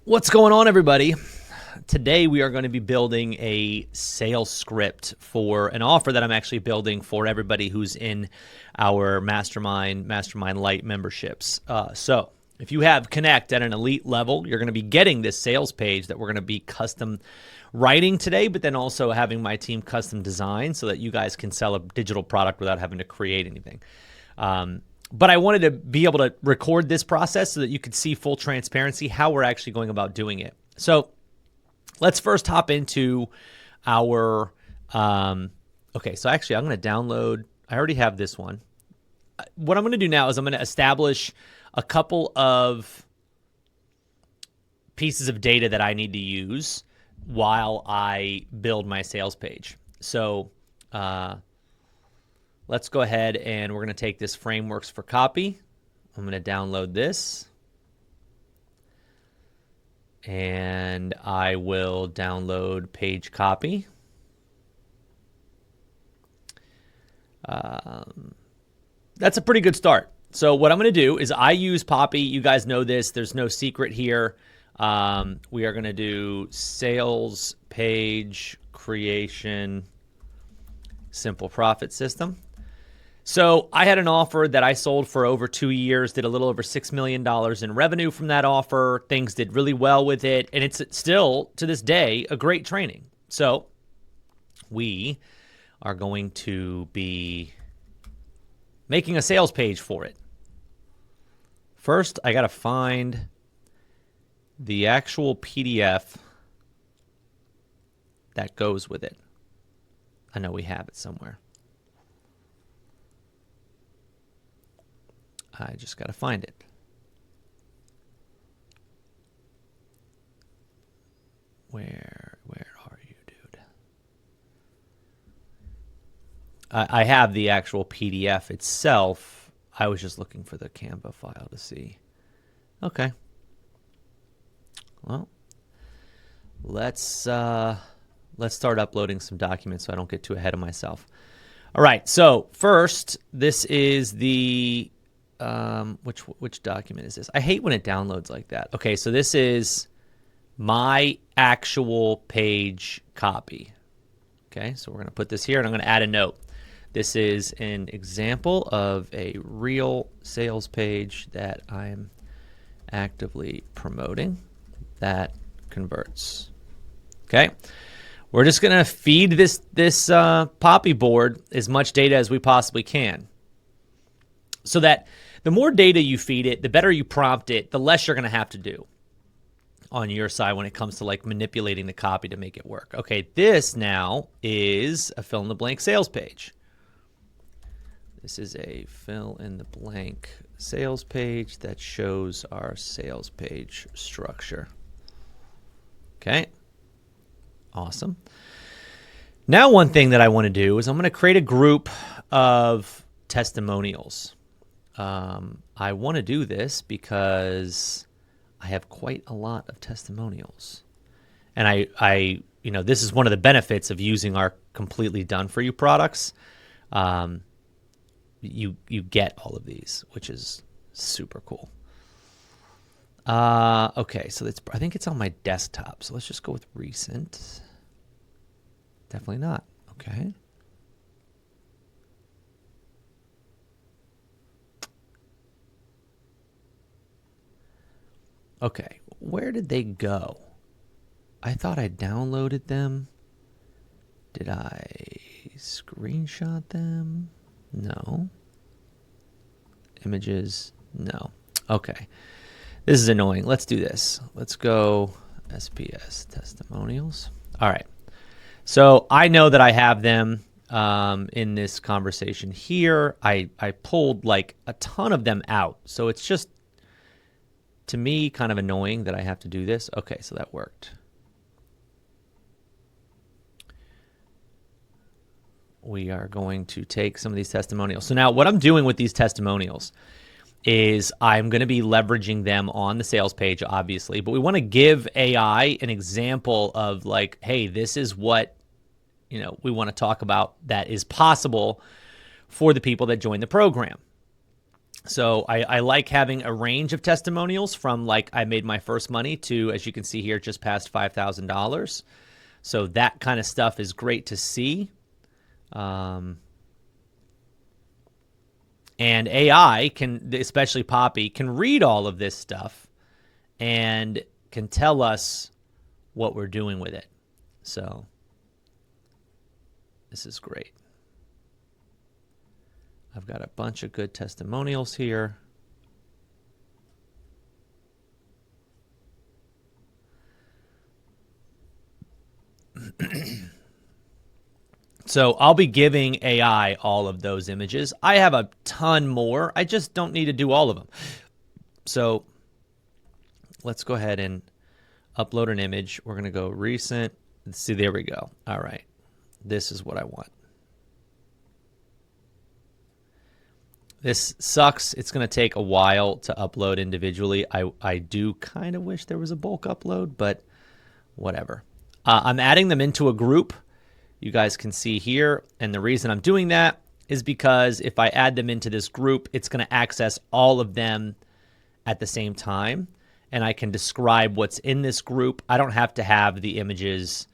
What's going on, everybody? Today we are going to be building a sales script for an offer that I'm actually building for everybody who's in our Mastermind Light memberships. So if you have Connect at an elite level, you're going to be getting this sales page that we're going to be custom writing today, but then also having my team custom design so that you guys can sell a digital product without having to create anything. But I wanted to be able to record this process so that you could see full transparency how we're actually going about doing it. So let's first hop into our, okay, so actually I'm going to download, I already have this one. What I'm going to do now is I'm going to establish a couple of pieces of data that I need to use while I build my sales page. So let's go ahead and we're going to take this frameworks for copy. I'm going to download this. And I will download page copy. That's a pretty good start. So what I'm going to do is I use Poppy. You guys know this. There's no secret here. We are going to do sales page creation simple profit system. So I had an offer that I sold for over 2 years, did a little over $6 million in revenue from that offer. Things did really well with it. And it's still, to this day, a great training. So we are going to be making a sales page for it. First, I got to find the actual PDF that goes with it. I know we have it somewhere. I just got to find it. Where are you, dude? I have the actual PDF itself. I was just looking for the Canva file to see. Okay. Well, let's start uploading some documents so I don't get too ahead of myself. All right. So first, this is the which document is this? I hate when it downloads like that. Okay, so this is my actual page copy. Okay, so we're going to put this here and I'm going to add a note. This is an example of a real sales page that I'm actively promoting that converts. Okay, we're just going to feed this Poppy board as much data as we possibly can, so that the more data you feed it, the better you prompt it, the less you're going to have to do on your side when it comes to like manipulating the copy to make it work. Okay, this now is a fill-in-the-blank sales page. This is a fill-in-the-blank sales page that shows our sales page structure. Okay, awesome. Now one thing that I want to do is I'm going to create a group of testimonials. I want to do this because I have quite a lot of testimonials. And I this is one of the benefits of using our completely done for you products. You get all of these, which is super cool. Okay, so I think it's on my desktop. So let's just go with recent. Definitely not. Okay. Okay, where did they go? I thought I downloaded them. Did I screenshot them? No. Images? No. Okay. This is annoying. Let's do this. Let's go SPS testimonials. All right. So I know that I have them in this conversation here. I pulled like a ton of them out. So it's just, to me, kind of annoying that I have to do this. Okay, so that worked. We are going to take some of these testimonials. So now what I'm doing with these testimonials is I'm going to be leveraging them on the sales page, obviously, but we want to give AI an example of like, hey, this is what, we want to talk about that is possible for the people that join the program. So I like having a range of testimonials from like I made my first money to, as you can see here, just past $5,000. So that kind of stuff is great to see. And AI can, especially Poppy, can read all of this stuff and can tell us what we're doing with it. So this is great. I've got a bunch of good testimonials here. So I'll be giving AI all of those images. I have a ton more. I just don't need to do all of them. So let's go ahead and upload an image. We're going to go recent. Let's see, there we go. All right. This is what I want. This sucks. It's going to take a while to upload individually. I do kind of wish there was a bulk upload, but whatever. I'm adding them into a group. You guys can see here. And the reason I'm doing that is because if I add them into this group, it's going to access all of them at the same time. And I can describe what's in this group. I don't have to have the images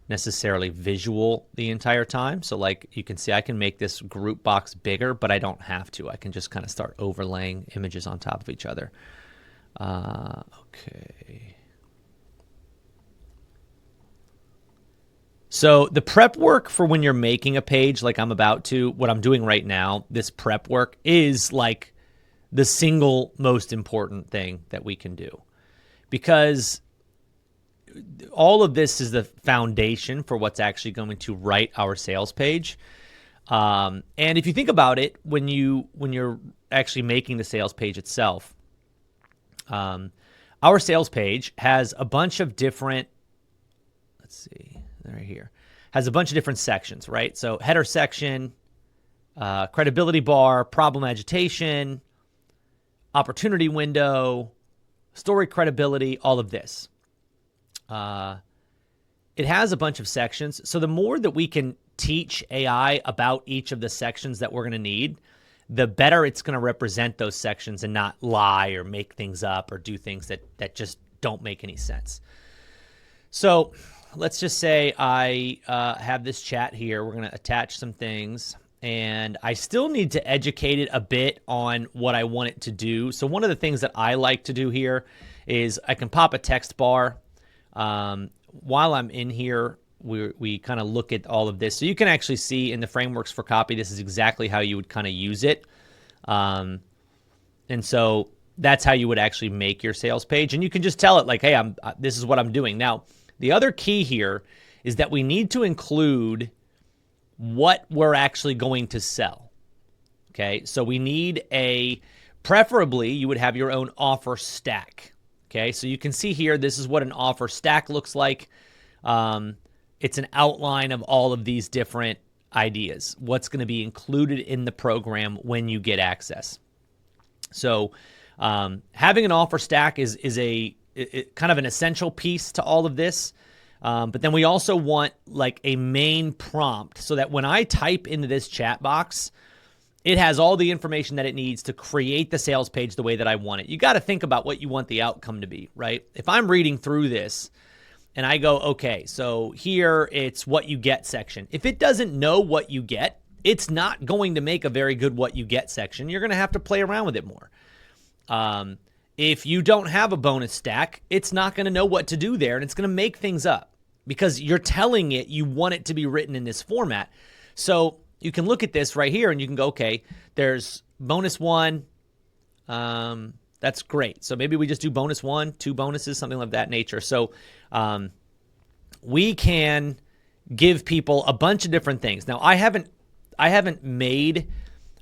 necessarily visual the entire time. So like you can see, I can make this group box bigger, but I don't have to. I can just kind of start overlaying images on top of each other. Okay. So the prep work for when you're making a page like I'm about to, what I'm doing right now, this prep work is like the single most important thing that we can do, because all of this is the foundation for what's actually going to write our sales page. And if you think about it, when you're actually making the sales page itself, our sales page has a bunch of different, let's see, right here, has a bunch of different sections, right? So header section, credibility bar, problem agitation, opportunity window, story credibility, all of this. It has a bunch of sections. So the more that we can teach AI about each of the sections that we're going to need, the better it's going to represent those sections and not lie or make things up or do things that just don't make any sense. So let's just say I have this chat here. We're going to attach some things, and I still need to educate it a bit on what I want it to do. So one of the things that I like to do here is I can pop a text bar. While I'm in here, we kind of look at all of this. So you can actually see in the frameworks for copy, this is exactly how you would kind of use it. And so that's how you would actually make your sales page. And you can just tell it like, hey, this is what I'm doing. Now, the other key here is that we need to include what we're actually going to sell. Okay, so we need preferably you would have your own offer stack. Okay, so you can see here, this is what an offer stack looks like. It's an outline of all of these different ideas, what's going to be included in the program when you get access. So having an offer stack is kind of an essential piece to all of this. But then we also want like a main prompt so that when I type into this chat box, it has all the information that it needs to create the sales page the way that I want it. You got to think about what you want the outcome to be, right? If I'm reading through this and I go, okay, so here it's what you get section. If it doesn't know what you get, it's not going to make a very good what you get section. You're going to have to play around with it more. If you don't have a bonus stack, it's not going to know what to do there, and it's going to make things up because you're telling it you want it to be written in this format. So you can look at this right here and you can go, okay, there's bonus 1. That's great. So maybe we just do bonus 1, 2 bonuses, something of that nature. So we can give people a bunch of different things. Now, I haven't made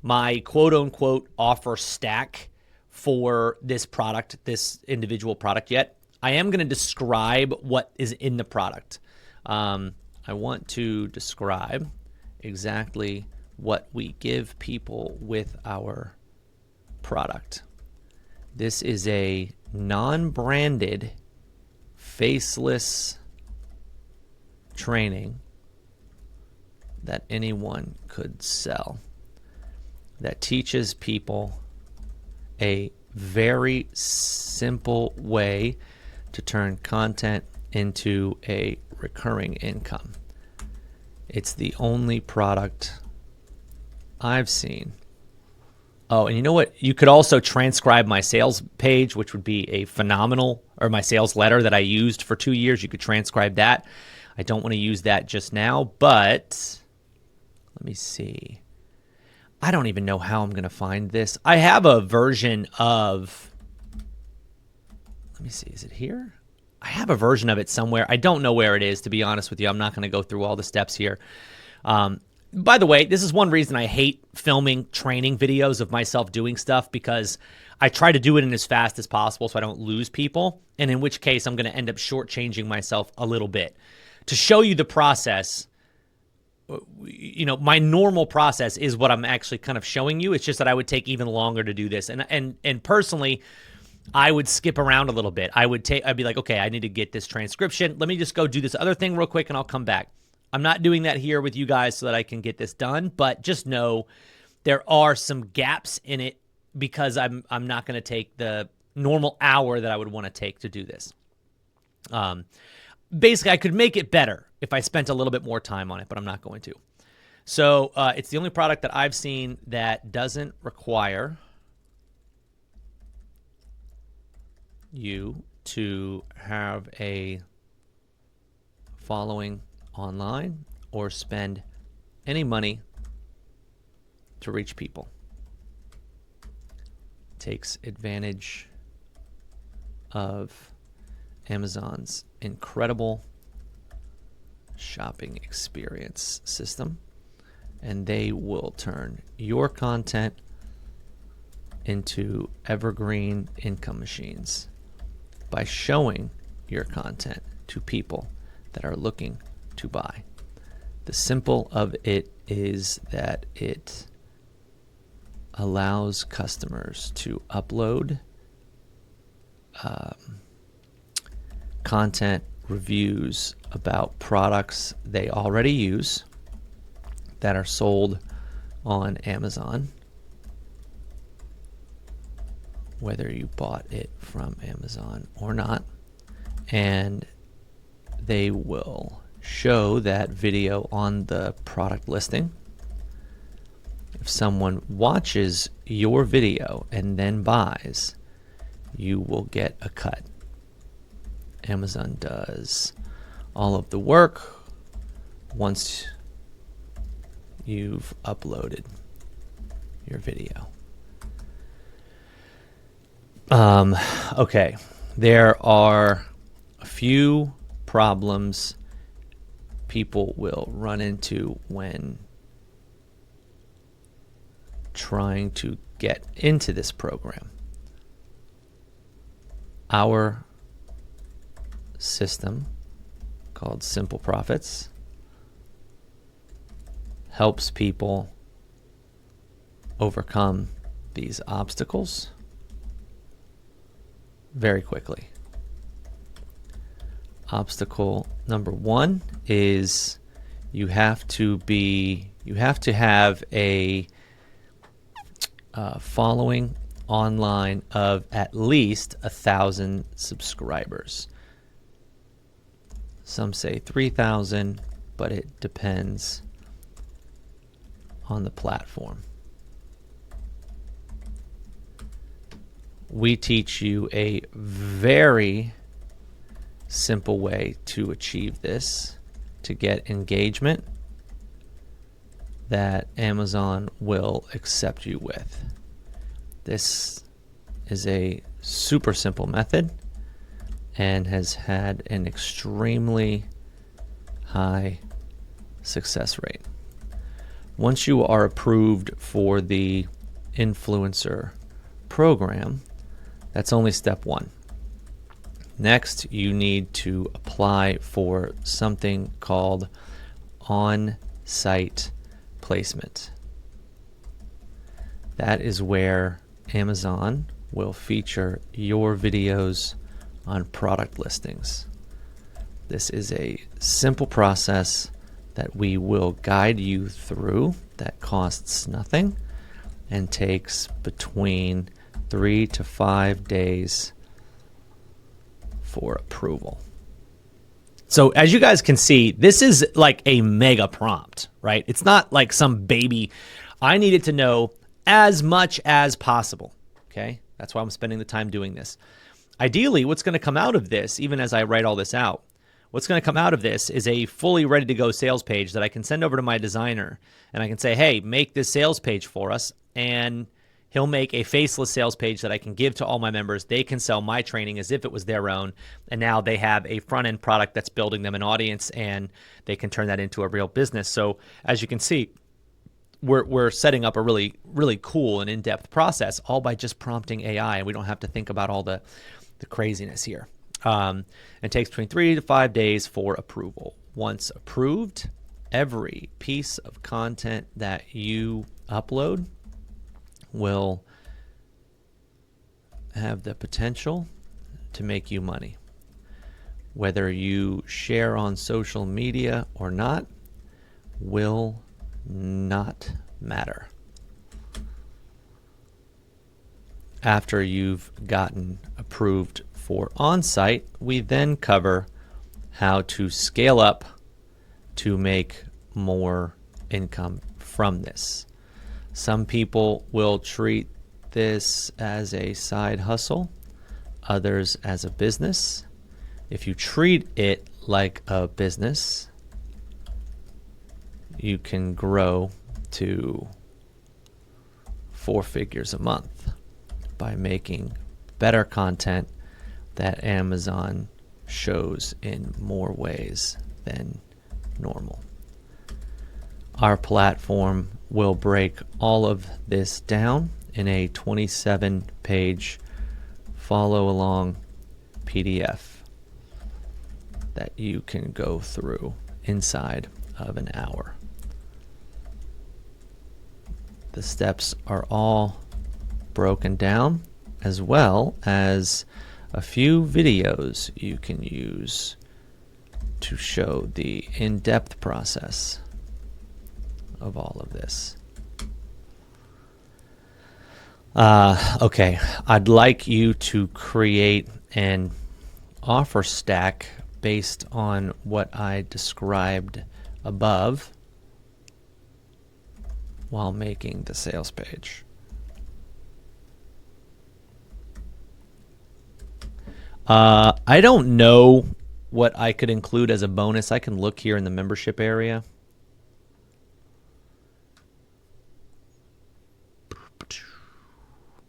my quote unquote offer stack for this product, this individual product yet. I am going to describe what is in the product. I want to describe exactly what we give people with our product. This is a non-branded, faceless training that anyone could sell that teaches people a very simple way to turn content into a recurring income. It's the only product I've seen. Oh, and you know what? You could also transcribe my sales page, which would be a phenomenal, or my sales letter that I used for 2 years. You could transcribe that. I don't want to use that just now, but let me see. I don't even know how I'm going to find this. I have a version of, let me see, is it here? I have a version of it somewhere. I don't know where it is, to be honest with you. I'm not going to go through all the steps here. By the way, this is one reason I hate filming training videos of myself doing stuff, because I try to do it in as fast as possible so I don't lose people, and in which case I'm going to end up shortchanging myself a little bit. To show you the process, you know, my normal process is what I'm actually kind of showing you. It's just that I would take even longer to do this. And personally, I would skip around a little bit. I'd be like, okay, I need to get this transcription. Let me just go do this other thing real quick and I'll come back. I'm not doing that here with you guys so that I can get this done, but just know there are some gaps in it because I'm not going to take the normal hour that I would want to take to do this. Basically, I could make it better if I spent a little bit more time on it, but I'm not going to. So it's the only product that I've seen that doesn't require you to have a following online or spend any money to reach people. Takes advantage of Amazon's incredible shopping experience system, and they will turn your content into evergreen income machines by showing your content to people that are looking to buy. The simple of it is that it allows customers to upload content reviews about products they already use that are sold on Amazon, whether you bought it from Amazon or not, and they will show that video on the product listing. If someone watches your video and then buys, you will get a cut. Amazon does all of the work once you've uploaded your video. Okay, there are a few problems people will run into when trying to get into this program. Our system, called Simple Profits, helps people overcome these obstacles very quickly. Obstacle number one is you have to have a following online of at least 1,000 subscribers. Some say 3,000, but it depends on the platform. We teach you a very simple way to achieve this, to get engagement that Amazon will accept you with. This is a super simple method and has had an extremely high success rate. Once you are approved for the influencer program, that's only step one. Next, you need to apply for something called on-site placement. That is where Amazon will feature your videos on product listings. This is a simple process that we will guide you through that costs nothing and takes between 3 to 5 days for approval. So as you guys can see, this is like a mega prompt, right? It's not like some baby. I need it to know as much as possible, okay? That's why I'm spending the time doing this. Ideally, what's going to come out of this, even as I write all this out, what's going to come out of this is a fully ready to go sales page that I can send over to my designer, and I can say, hey, make this sales page for us, and he'll make a faceless sales page that I can give to all my members. They can sell my training as if it was their own, and now they have a front-end product that's building them an audience, and they can turn that into a real business. So as you can see, we're setting up a really, really cool and in-depth process, all by just prompting AI, and we don't have to think about all the craziness here. It takes between 3 to 5 days for approval. Once approved, every piece of content that you upload will have the potential to make you money. Whether you share on social media or not will not matter. After you've gotten approved for on-site, we then cover how to scale up to make more income from this. Some people will treat this as a side hustle, others as a business. If you treat it like a business, you can grow to 4 figures a month by making better content that Amazon shows in more ways than normal. Our platform will break all of this down in a 27-page follow-along PDF that you can go through inside of an hour. The steps are all broken down, as well as a few videos you can use to show the in-depth process of all of this. Okay, I'd like you to create an offer stack based on what I described above while making the sales page. I don't know what I could include as a bonus. I can look here in the membership area.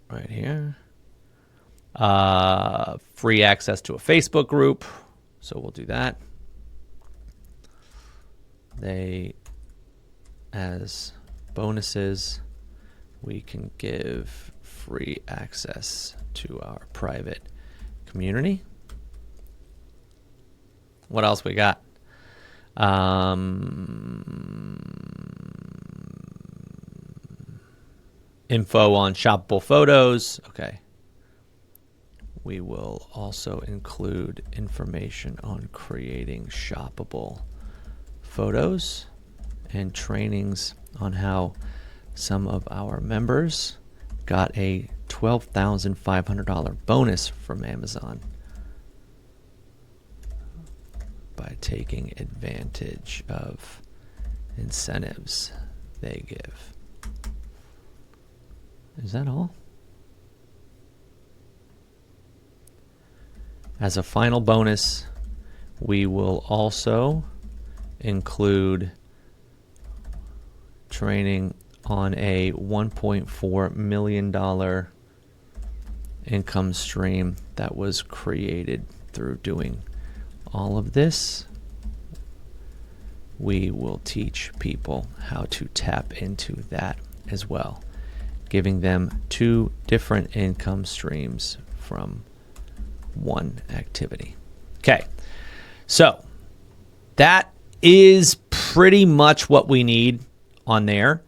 Right here. Free access to a Facebook group. So we'll do that. As bonuses, we can give free access to our private community. What else we got? Info on shoppable photos. Okay. We will also include information on creating shoppable photos and trainings on how some of our members got a $12,500 bonus from Amazon by taking advantage of incentives they give. Is that all? As a final bonus, we will also include training on a $1.4 million income stream that was created through doing all of this. We will teach people how to tap into that as well, giving them 2 different income streams from one activity. Okay, so that is pretty much what we need on there.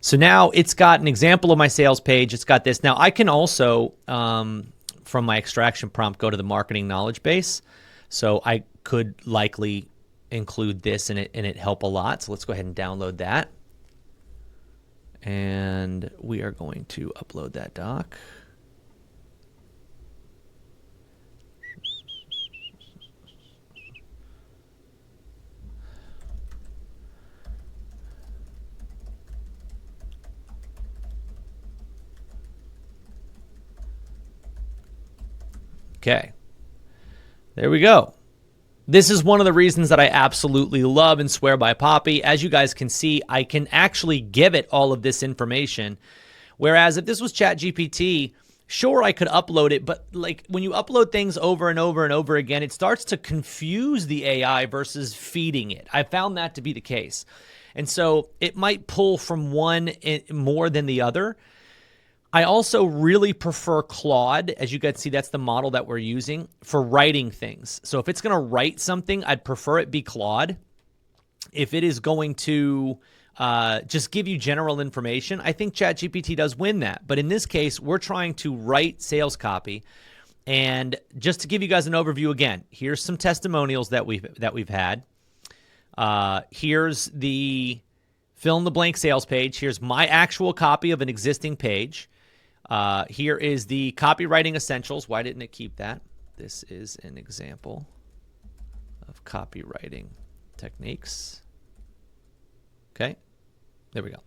So now it's got an example of my sales page. It's got this. Now I can also, from my extraction prompt, go to the marketing knowledge base. So I could likely include this in it and it help a lot. So let's go ahead and download that. And we are going to upload that doc. Okay. There we go. This is one of the reasons that I absolutely love and swear by Poppy. As you guys can see, I can actually give it all of this information. Whereas if this was ChatGPT, sure, I could upload it, but like when you upload things over and over and over again, it starts to confuse the AI versus feeding it. I found that to be the case. And so it might pull from one more than the other. I also really prefer Claude. As you guys see, that's the model that we're using for writing things. So if it's going to write something, I'd prefer it be Claude. If it is going to just give you general information, I think ChatGPT does win that. But in this case, we're trying to write sales copy. And just to give you guys an overview again, here's some testimonials that we've had. Here's the fill in the blank sales page. Here's my actual copy of an existing page. Here is the copywriting essentials. Why didn't it keep that? This is an example of copywriting techniques. Okay, there we go.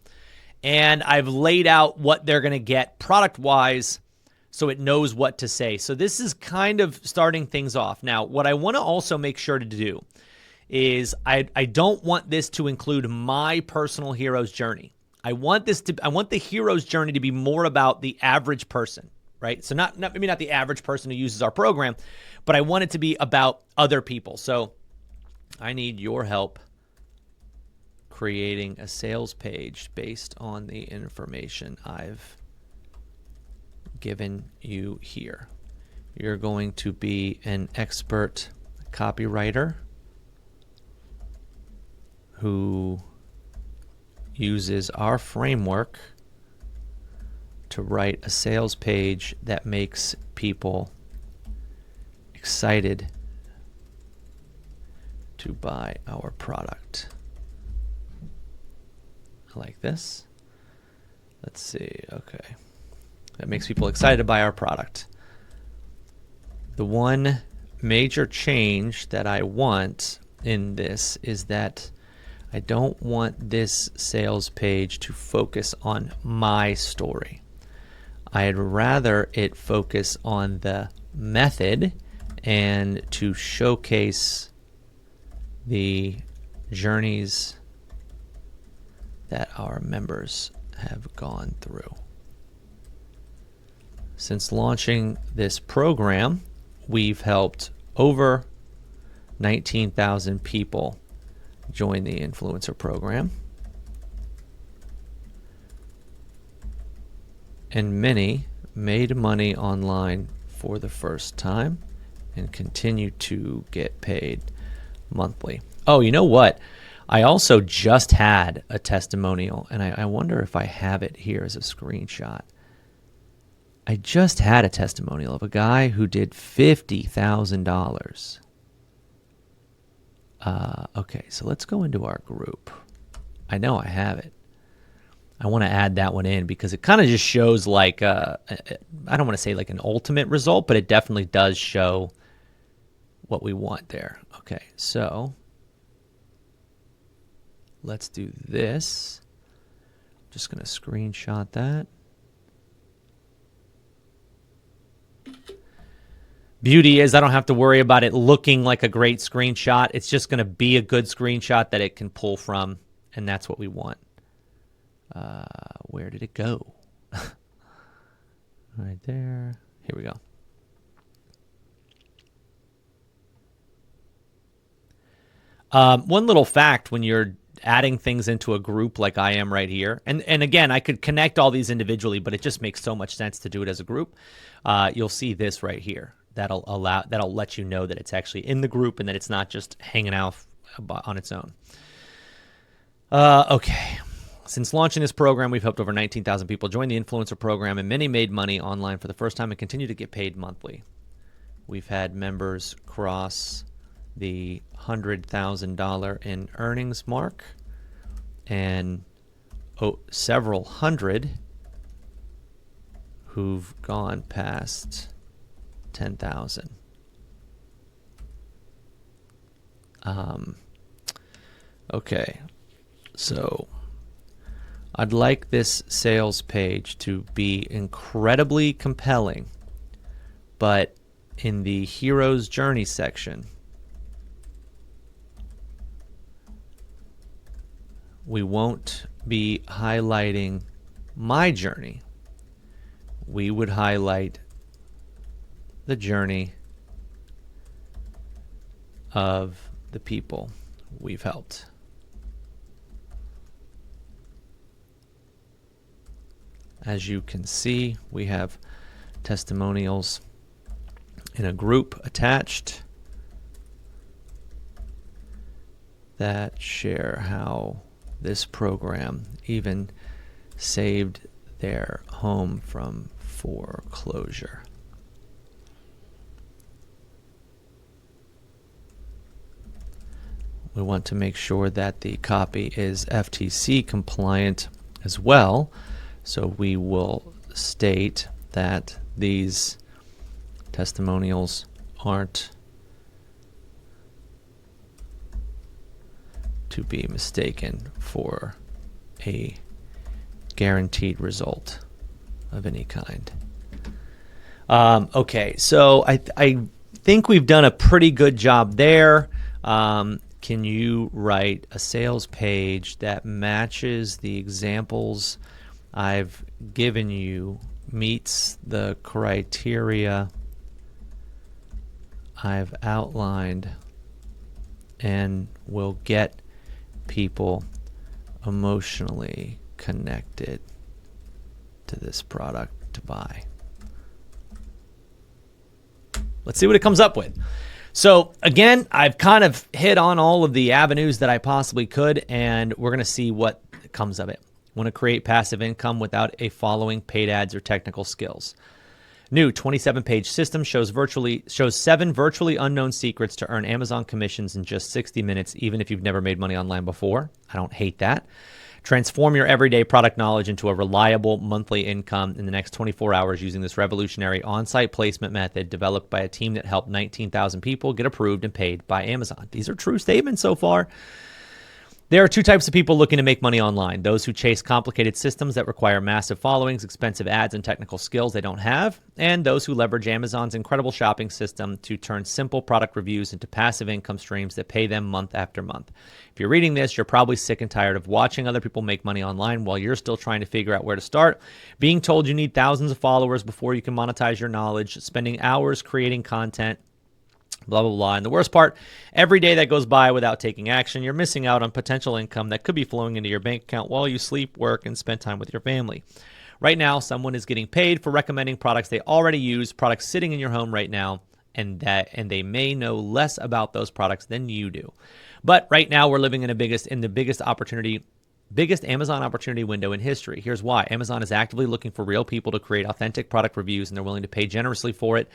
And I've laid out what they're going to get product-wise so it knows what to say. So this is kind of starting things off. Now, what I want to also make sure to do is I don't want this to include my personal hero's journey. I want the hero's journey to be more about the average person, right? So maybe not the average person who uses our program, but I want it to be about other people. So I need your help creating a sales page based on the information I've given you here. You're going to be an expert copywriter who uses our framework to write a sales page that makes people excited to buy our product. Like this. Let's see. Okay. That makes people excited to buy our product. The one major change that I want in this is that I don't want this sales page to focus on my story. I'd rather it focus on the method and to showcase the journeys that our members have gone through. Since launching this program, we've helped over 19,000 people join the influencer program. And many made money online for the first time and continue to get paid monthly. Oh, you know what? I also just had a testimonial, and I wonder if I have it here as a screenshot. I just had a testimonial of a guy who did $50,000. Okay, so let's go into our group. I know I have it. I want to add that one in because it kind of just shows like, I don't want to say like an ultimate result, but it definitely does show what we want there. Okay, so let's do this. I'm just going to screenshot that. Beauty is I don't have to worry about it looking like a great screenshot. It's just going to be a good screenshot that it can pull from, and that's what we want. Where did it go? Right there. Here we go. One little fact when you're adding things into a group like I am right here, and again, I could connect all these individually, but it just makes so much sense to do it as a group. You'll see this right here. That'll let you know that it's actually in the group and that it's not just hanging out on its own. Okay. Since launching this program, we've helped over 19,000 people join the influencer program, and many made money online for the first time and continue to get paid monthly. We've had members cross the $100,000 in earnings mark, and several hundred who've gone past 10,000. Okay, so I'd like this sales page to be incredibly compelling, but in the Hero's Journey section, we won't be highlighting my journey. We would highlight the journey of the people we've helped. As you can see, we have testimonials in a group attached that share how this program even saved their home from foreclosure. We want to make sure that the copy is FTC compliant as well, so we will state that these testimonials aren't to be mistaken for a guaranteed result of any kind. Okay, so I think we've done a pretty good job there. Can you write a sales page that matches the examples I've given you, meets the criteria I've outlined, and will get people emotionally connected to this product to buy? Let's see what it comes up with. So again, I've kind of hit on all of the avenues that I possibly could, and we're going to see what comes of it. Want to create passive income without a following paid ads or technical skills. New 27-page system shows 7 virtually unknown secrets to earn Amazon commissions in just 60 minutes, even if you've never made money online before. I don't hate that. Transform your everyday product knowledge into a reliable monthly income in the next 24 hours using this revolutionary on-site placement method developed by a team that helped 19,000 people get approved and paid by Amazon. These are true statements so far. There are 2 types of people looking to make money online: those who chase complicated systems that require massive followings, expensive ads, and technical skills they don't have, and those who leverage Amazon's incredible shopping system to turn simple product reviews into passive income streams that pay them month after month. If you're reading this, you're probably sick and tired of watching other people make money online while you're still trying to figure out where to start, being told you need thousands of followers before you can monetize your knowledge, spending hours creating content, blah, blah, blah. And the worst part, every day that goes by without taking action, you're missing out on potential income that could be flowing into your bank account while you sleep, work, and spend time with your family. Right now, someone is getting paid for recommending products they already use, products sitting in your home right now, and they may know less about those products than you do. But right now, we're living in the biggest Amazon opportunity window in history. Here's why. Amazon is actively looking for real people to create authentic product reviews, and they're willing to pay generously for it.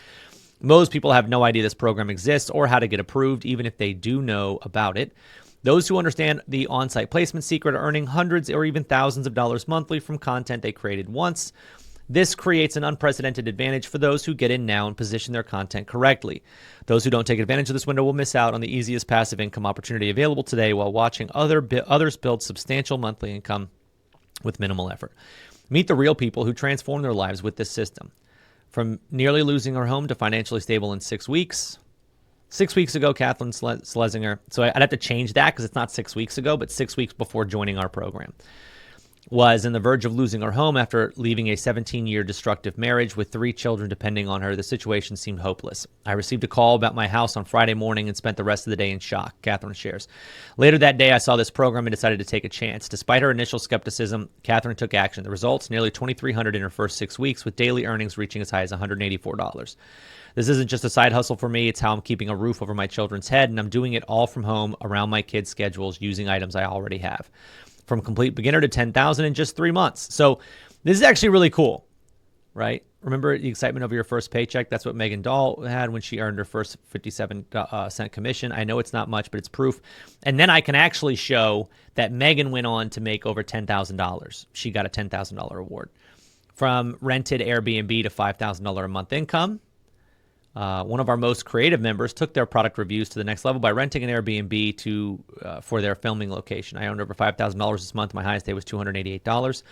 Most people have no idea this program exists or how to get approved, even if they do know about it. Those who understand the on-site placement secret are earning hundreds or even thousands of dollars monthly from content they created once. This creates an unprecedented advantage for those who get in now and position their content correctly. Those who don't take advantage of this window will miss out on the easiest passive income opportunity available today while watching others build substantial monthly income with minimal effort. Meet the real people who transform their lives with this system. From nearly losing her home to financially stable in 6 weeks. 6 weeks ago, Kathleen Schlesinger, so I'd have to change that because it's not 6 weeks ago, but 6 weeks before joining our program, was on the verge of losing her home after leaving a 17-year destructive marriage with 3 children depending on her. The situation seemed hopeless. I received a call about my house on Friday morning and spent the rest of the day in shock, Catherine shares. Later that day, I saw this program and decided to take a chance. Despite her initial skepticism, Catherine took action. The results, nearly $2,300 in her first 6 weeks, with daily earnings reaching as high as $184. This isn't just a side hustle for me. It's how I'm keeping a roof over my children's head, and I'm doing it all from home around my kids' schedules using items I already have. From complete beginner to 10,000 in just 3 months. So this is actually really cool, right? Remember the excitement over your first paycheck? That's what Megan Dahl had when she earned her first 57-cent commission. I know it's not much, but it's proof. And then I can actually show that Megan went on to make over $10,000. She got a $10,000 award. From rented Airbnb to $5,000 a month income. One of our most creative members took their product reviews to the next level by renting an Airbnb for their filming location. I earned over $5,000 this month. My highest day was $288.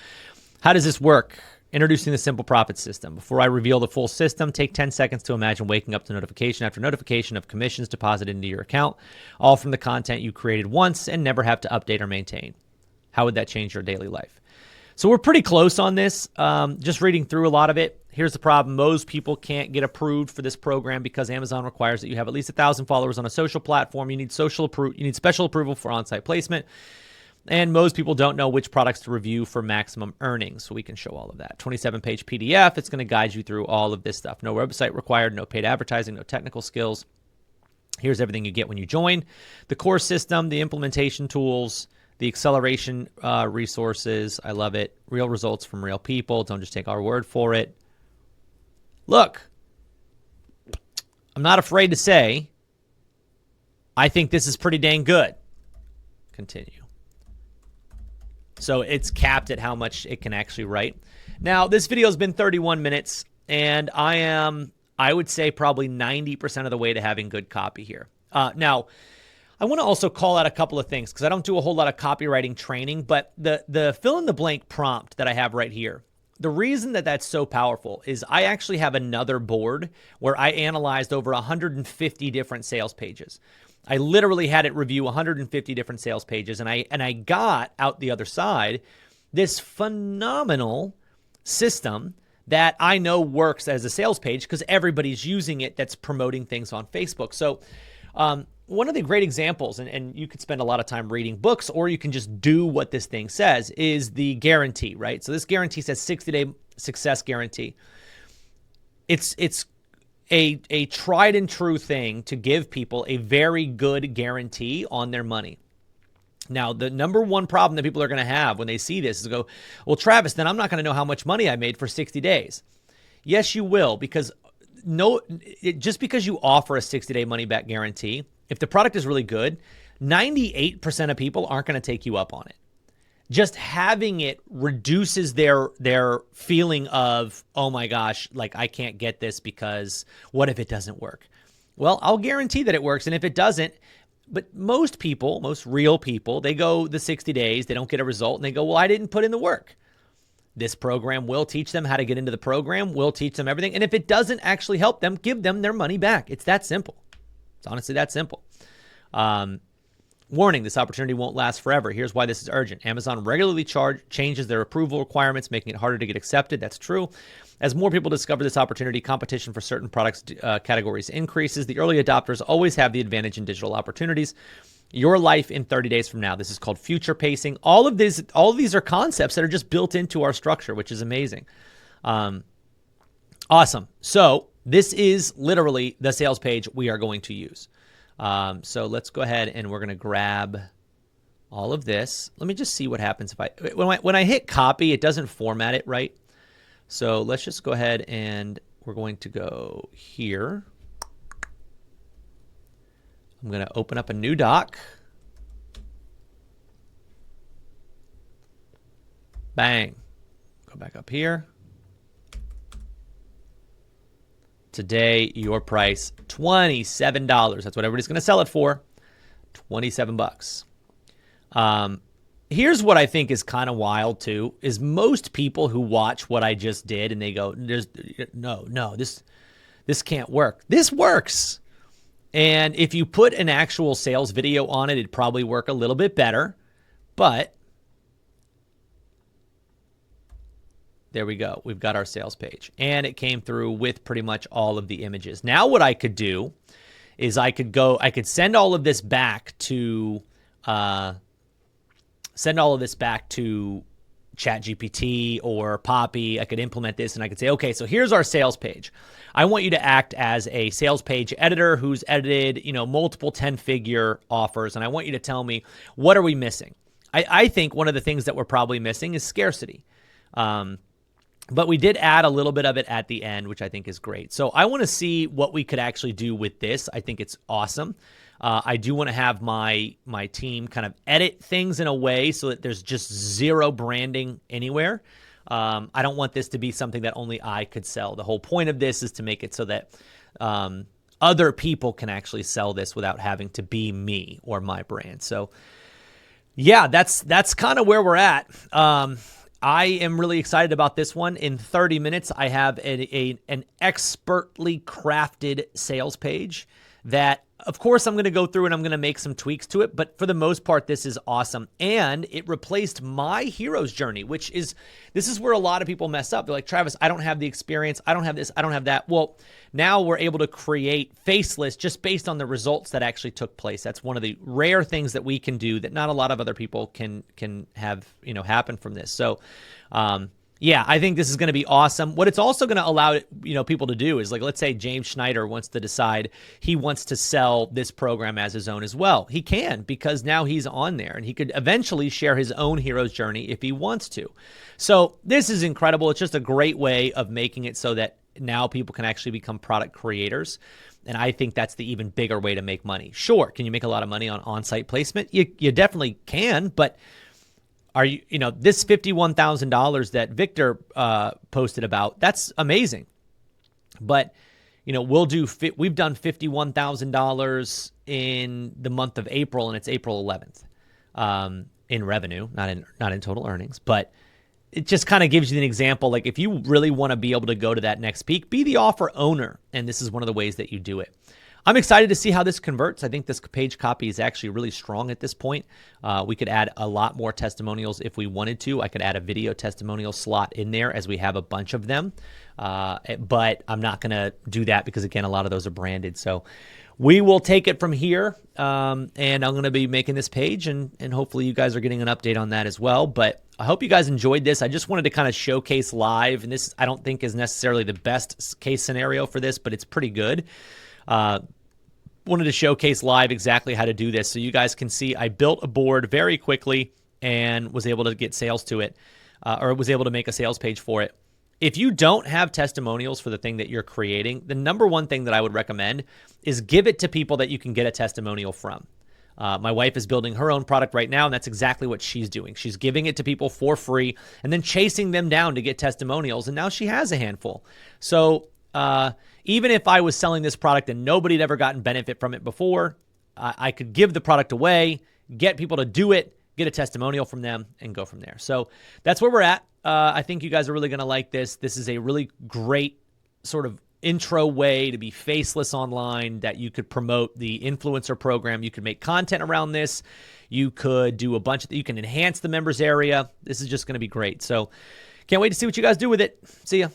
How does this work? Introducing the Simple Profit System. Before I reveal the full system, take 10 seconds to imagine waking up to notification after notification of commissions deposited into your account, all from the content you created once and never have to update or maintain. How would that change your daily life? So we're pretty close on this. Just reading through a lot of it. Here's the problem. Most people can't get approved for this program because Amazon requires that you have at least 1,000 followers on a social platform. You need special approval for on-site placement. And most people don't know which products to review for maximum earnings. So we can show all of that. 27-page PDF. It's going to guide you through all of this stuff. No website required, no paid advertising, no technical skills. Here's everything you get when you join. The core system, the implementation tools, the acceleration resources. I love it. Real results from real people. Don't just take our word for it. Look, I'm not afraid to say, I think this is pretty dang good. Continue. So it's capped at how much it can actually write. Now, this video has been 31 minutes, and I would say probably 90% of the way to having good copy here. Now, I want to also call out a couple of things because I don't do a whole lot of copywriting training, but the fill-in-the-blank prompt that I have right here, the reason that that's so powerful is I actually have another board where I analyzed over 150 different sales pages. I literally had it review 150 different sales pages, and I got out the other side this phenomenal system that I know works as a sales page because everybody's using it that's promoting things on Facebook. So one of the great examples, and you could spend a lot of time reading books or you can just do what this thing says, is the guarantee, right? So this guarantee says 60-day success guarantee. It's a tried and true thing to give people a very good guarantee on their money. Now, the number one problem that people are going to have when they see this is to go, well, Travis, then I'm not going to know how much money I made for 60 days. Yes, you will, because just because you offer a 60-day money-back guarantee, if the product is really good, 98% of people aren't going to take you up on it. Just having it reduces their feeling of, oh my gosh, like I can't get this because what if it doesn't work? Well, I'll guarantee that it works. And if it doesn't, but most people, most real people, they go the 60 days, they don't get a result, and they go, well, I didn't put in the work. This program will teach them how to get into the program, will teach them everything. And if it doesn't actually help them, give them their money back. It's that simple. It's honestly that simple. Warning, this opportunity won't last forever. Here's why this is urgent. Amazon regularly changes their approval requirements, making it harder to get accepted. That's true. As more people discover this opportunity, competition for certain products categories increases. The early adopters always have the advantage in digital opportunities. Your life in 30 days from now. This is called future pacing. All of these are concepts that are just built into our structure, which is amazing. Awesome. So this is literally the sales page we are going to use. So let's go ahead and we're going to grab all of this. Let me just see what happens if when I hit copy, it doesn't format it right. So let's just go ahead and we're going to go here. I'm going to open up a new doc. Bang. Go back up here. Today, your price, $27. That's what everybody's going to sell it for. 27 bucks. Here's what I think is kind of wild too, is most people who watch what I just did and they go, no, this can't work. This works. And if you put an actual sales video on it, it'd probably work a little bit better. But there we go. We've got our sales page. And it came through with pretty much all of the images. Now what I could do is I could send all of this back to ChatGPT or Poppy. I could implement this and I could say, okay, so here's our sales page. I want you to act as a sales page editor who's edited, multiple 10-figure offers. And I want you to tell me, what are we missing? I think one of the things that we're probably missing is scarcity. But we did add a little bit of it at the end, which I think is great. So I want to see what we could actually do with this. I think it's awesome. I do want to have my team kind of edit things in a way so that there's just zero branding anywhere. I don't want this to be something that only I could sell. The whole point of this is to make it so that other people can actually sell this without having to be me or my brand. So yeah, that's kind of where we're at. I am really excited about this one. In 30 minutes, I have an expertly crafted sales page that, of course, I'm going to go through and I'm going to make some tweaks to it. But for the most part, this is awesome. And it replaced my hero's journey, this is where a lot of people mess up. They're like, Travis, I don't have the experience. I don't have this. I don't have that. Well, now we're able to create faceless just based on the results that actually took place. That's one of the rare things that we can do that not a lot of other people can have, happen from this. So, yeah, I think this is going to be awesome. What it's also going to allow, people to do is, like, let's say James Schneider wants to decide he wants to sell this program as his own as well. He can, because now he's on there, and he could eventually share his own hero's journey if he wants to. So this is incredible. It's just a great way of making it so that now people can actually become product creators. And I think that's the even bigger way to make money. Sure, can you make a lot of money on on-site placement? You definitely can, but this $51,000 that Victor posted about, that's amazing. But, we've done $51,000 in the month of April, and it's April 11th in revenue, not in total earnings. But it just kind of gives you an example. Like, if you really want to be able to go to that next peak, be the offer owner. And this is one of the ways that you do it. I'm excited to see how this converts. I think this page copy is actually really strong at this point. We could add a lot more testimonials if we wanted to. I could add a video testimonial slot in there, as we have a bunch of them. But I'm not going to do that because, again, a lot of those are branded. So we will take it from here. And I'm going to be making this page, and hopefully you guys are getting an update on that as well. But I hope you guys enjoyed this. I just wanted to kind of showcase live. And this, I don't think, is necessarily the best case scenario for this, but it's pretty good. Wanted to showcase live exactly how to do this so you guys can see. I built a board very quickly and was able to get sales to it, or was able to make a sales page for it. If you don't have testimonials for the thing that you're creating, the number one thing that I would recommend is give it to people that you can get a testimonial from. My wife is building her own product right now, and that's exactly what she's doing. She's giving it to people for free and then chasing them down to get testimonials, and now she has a handful. So even if I was selling this product and nobody had ever gotten benefit from it before, I could give the product away, get people to do it, get a testimonial from them, and go from there. So that's where we're at. I think you guys are really going to like this. This is a really great sort of intro way to be faceless online, that you could promote the influencer program. You could make content around this. You could do you can enhance the members area. This is just going to be great. So can't wait to see what you guys do with it. See ya.